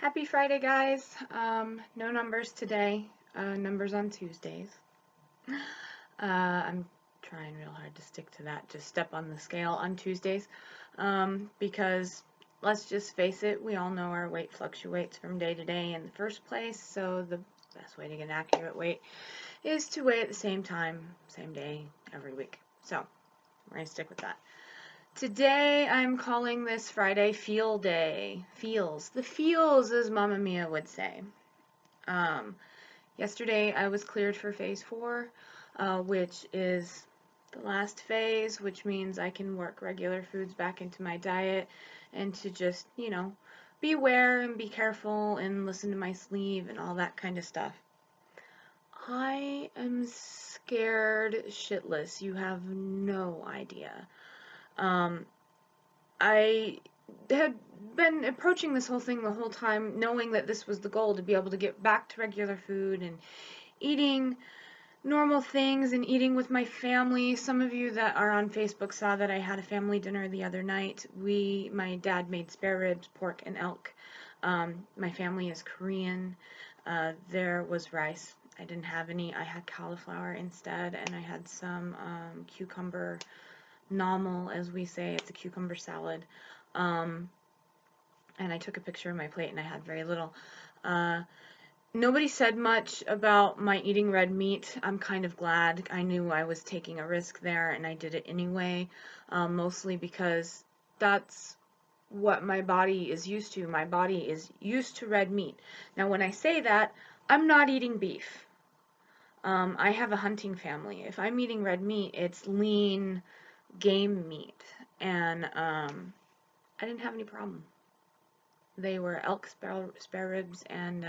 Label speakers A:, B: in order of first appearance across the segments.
A: Happy Friday, guys. No numbers today. Numbers on Tuesdays. I'm trying real hard to stick to that. Just step on the scale on Tuesdays. Because let's just face it, we all know our weight fluctuates from day to day in the first place. So the best way to get an accurate weight is to weigh at the same time, same day, every week. So we're going to stick with that. Today I'm calling this Friday Feel Day. Feels. The feels, as Mamma Mia would say. Yesterday I was cleared for phase 4, which is the last phase, which means I can work regular foods back into my diet and to just, be aware and be careful and listen to my sleep and all that kind of stuff. I am scared shitless. You have no idea. I had been approaching this whole thing the whole time, knowing that this was the goal, to be able to get back to regular food and eating normal things and eating with my family. Some of you that are on Facebook saw that I had a family dinner the other night. My dad made spare ribs, pork, and elk. My family is Korean. There was rice. I didn't have any. I had cauliflower instead, and I had some cucumber normal, as we say. It's a cucumber salad. And I took a picture of my plate, and I had very little. Nobody said much about my eating red meat. I'm kind of glad. I knew I was taking a risk there, and I did it anyway, mostly because that's what my body is used to. My body is used to red meat. Now, when I say that, I'm not eating beef. I have a hunting family. If I'm eating red meat, it's lean game meat, and I didn't have any problem. They were elk spare ribs, and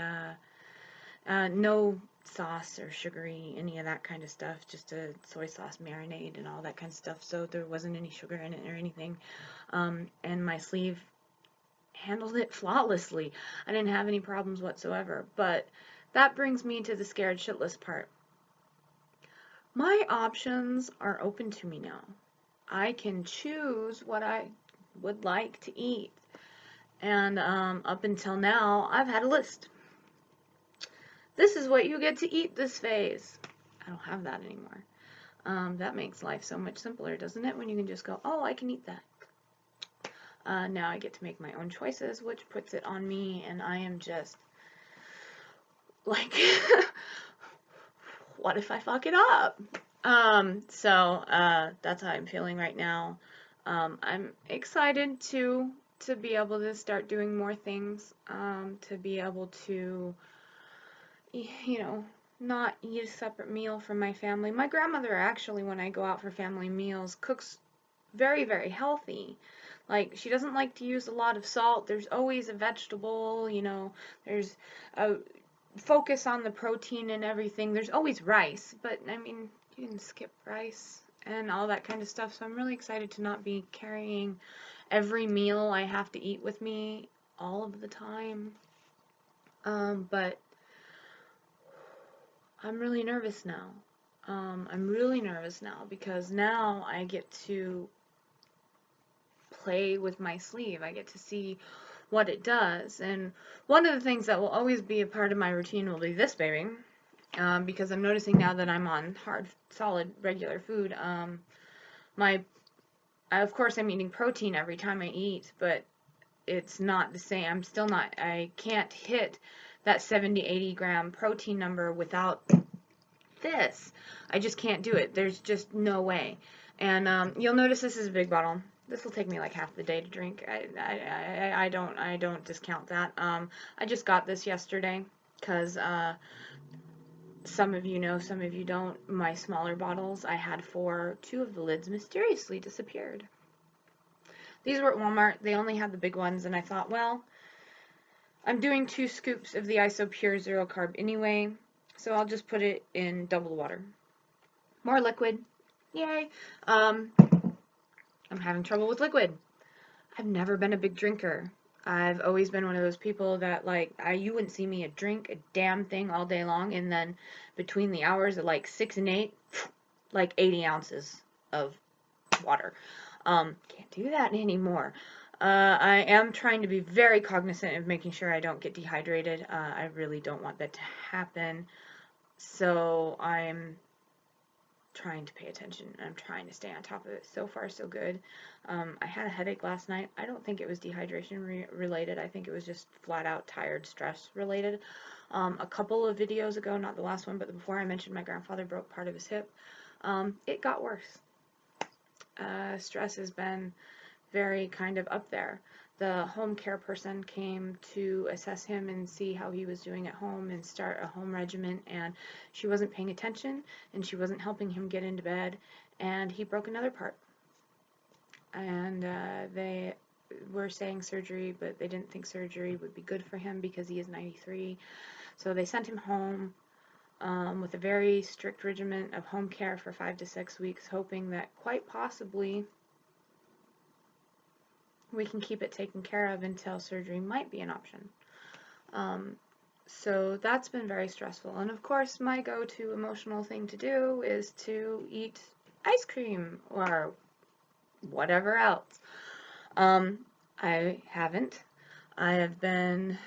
A: no sauce or sugary, any of that kind of stuff, just a soy sauce marinade and all that kind of stuff, so there wasn't any sugar in it or anything. And my sleeve handled it flawlessly. I didn't have any problems whatsoever. But that brings me to the scared shitless part. My options are open to me now. I can choose what I would like to eat. And up until now, I've had a list. This is what you get to eat this phase. I don't have that anymore. That makes life so much simpler, doesn't it? When you can just go, oh, I can eat that. Now I get to make my own choices, which puts it on me, and I am just like, what if I fuck it up? So that's how I'm feeling right now. I'm excited to be able to start doing more things, to be able to, not eat a separate meal from my family. My grandmother actually, when I go out for family meals, cooks very, very healthy. Like, she doesn't like to use a lot of salt. There's always a vegetable, there's a focus on the protein and everything. There's always rice, but I mean, you can skip rice and all that kind of stuff. So I'm really excited to not be carrying every meal I have to eat with me all of the time. But I'm really nervous now. I'm really nervous now because now I get to play with my sleeve. I get to see what it does. And one of the things that will always be a part of my routine will be this baby. Because I'm noticing now that I'm on hard, solid, regular food. Of course I'm eating protein every time I eat, but it's not the same. I can't hit that 70, 80 gram protein number without this. I just can't do it. There's just no way. And you'll notice this is a big bottle. This will take me like half the day to drink. I don't discount that. I just got this yesterday because some of you know, some of you don't. My smaller bottles I had 4, 2 of the lids mysteriously disappeared. These were at Walmart. They only had the big ones, and I thought, well, I'm doing 2 scoops of the Isopure Zero Carb anyway, so I'll just put it in double water. More liquid. Yay. I'm having trouble with liquid. I've never been a big drinker. I've always been one of those people that, like, you wouldn't see me drink a damn thing all day long, and then between the hours of like 6 and 8, like 80 ounces of water. Can't do that anymore. I am trying to be very cognizant of making sure I don't get dehydrated. I really don't want that to happen. So I'm trying to pay attention. I'm trying to stay on top of it. So far, so good. I had a headache last night. I don't think it was dehydration related. I think it was just flat out tired, stress related. A couple of videos ago, not the last one, but before, I mentioned my grandfather broke part of his hip. It got worse. Stress has been very kind of up there. The home care person came to assess him and see how he was doing at home and start a home regimen, and she wasn't paying attention and she wasn't helping him get into bed, and he broke another part. And they were saying surgery, but they didn't think surgery would be good for him because he is 93. So they sent him home with a very strict regimen of home care for 5 to 6 weeks, hoping that quite possibly we can keep it taken care of until surgery might be an option. So that's been very stressful. And of course, my go-to emotional thing to do is to eat ice cream or whatever else. I haven't. I have been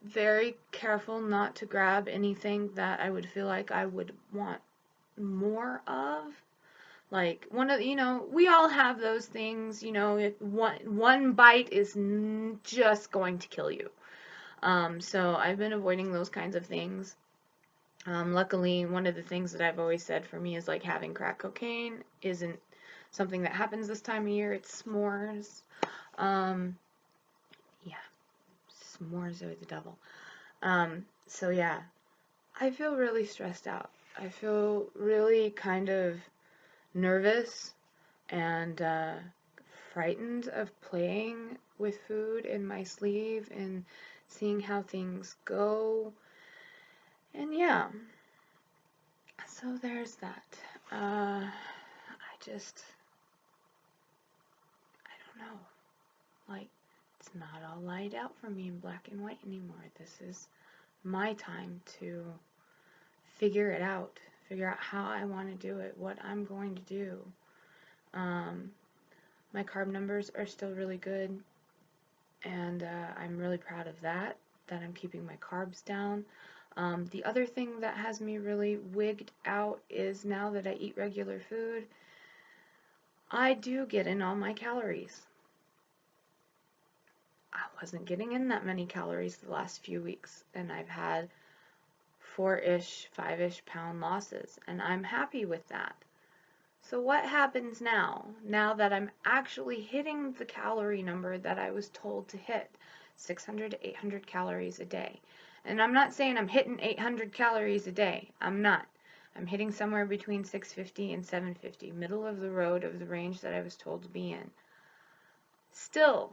A: very careful not to grab anything that I would feel like I would want more of. Like one of, we all have those things, if one bite is just going to kill you. So I've been avoiding those kinds of things. Luckily, one of the things that I've always said for me is like having crack cocaine isn't something that happens this time of year. It's s'mores. Yeah, s'mores are the devil. So yeah, I feel really stressed out. I feel really kind of nervous and frightened of playing with food in my sleeve and seeing how things go. And yeah, so there's that. I don't know. Like, it's not all laid out for me in black and white anymore. This is my time to figure it out. Figure out how I want to do it, what I'm going to do. My carb numbers are still really good, and I'm really proud of that I'm keeping my carbs down. The other thing that has me really wigged out is now that I eat regular food, I do get in all my calories. I wasn't getting in that many calories the last few weeks, and I've had 4-ish, 5-ish pound losses, and I'm happy with that. So what happens now that I'm actually hitting the calorie number that I was told to hit, 600 to 800 calories a day? And I'm not saying I'm hitting 800 calories a day. I'm not. I'm hitting somewhere between 650 and 750, middle of the road of the range that I was told to be in. Still,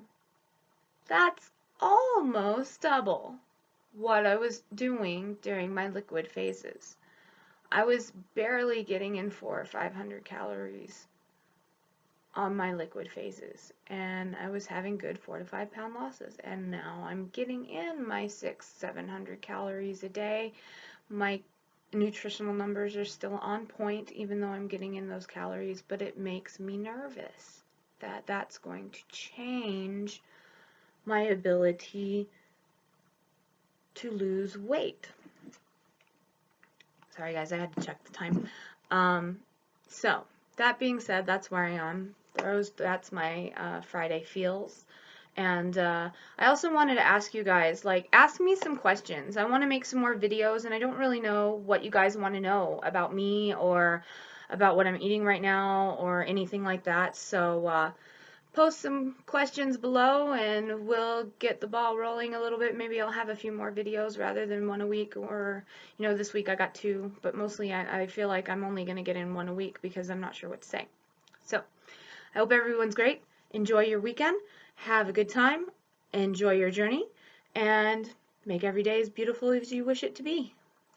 A: that's almost double what I was doing during my liquid phases. I was barely getting in 400 or 500 calories on my liquid phases, and I was having good 4 to 5 pound losses, and now I'm getting in my 600-700 calories a day. My nutritional numbers are still on point even though I'm getting in those calories, but it makes me nervous that that's going to change my ability to lose weight. Sorry guys, I had to check the time. So that being said, that's where I am. That's my Friday feels. And I also wanted to ask you guys, ask me some questions. I want to make some more videos, and I don't really know what you guys want to know about me or about what I'm eating right now or anything like that. So post some questions below and we'll get the ball rolling a little bit. Maybe I'll have a few more videos rather than one a week, or this week I got 2, but mostly I feel like I'm only going to get in 1 a week because I'm not sure what to say. So I hope everyone's great. Enjoy your weekend. Have a good time. Enjoy your journey, and make every day as beautiful as you wish it to be.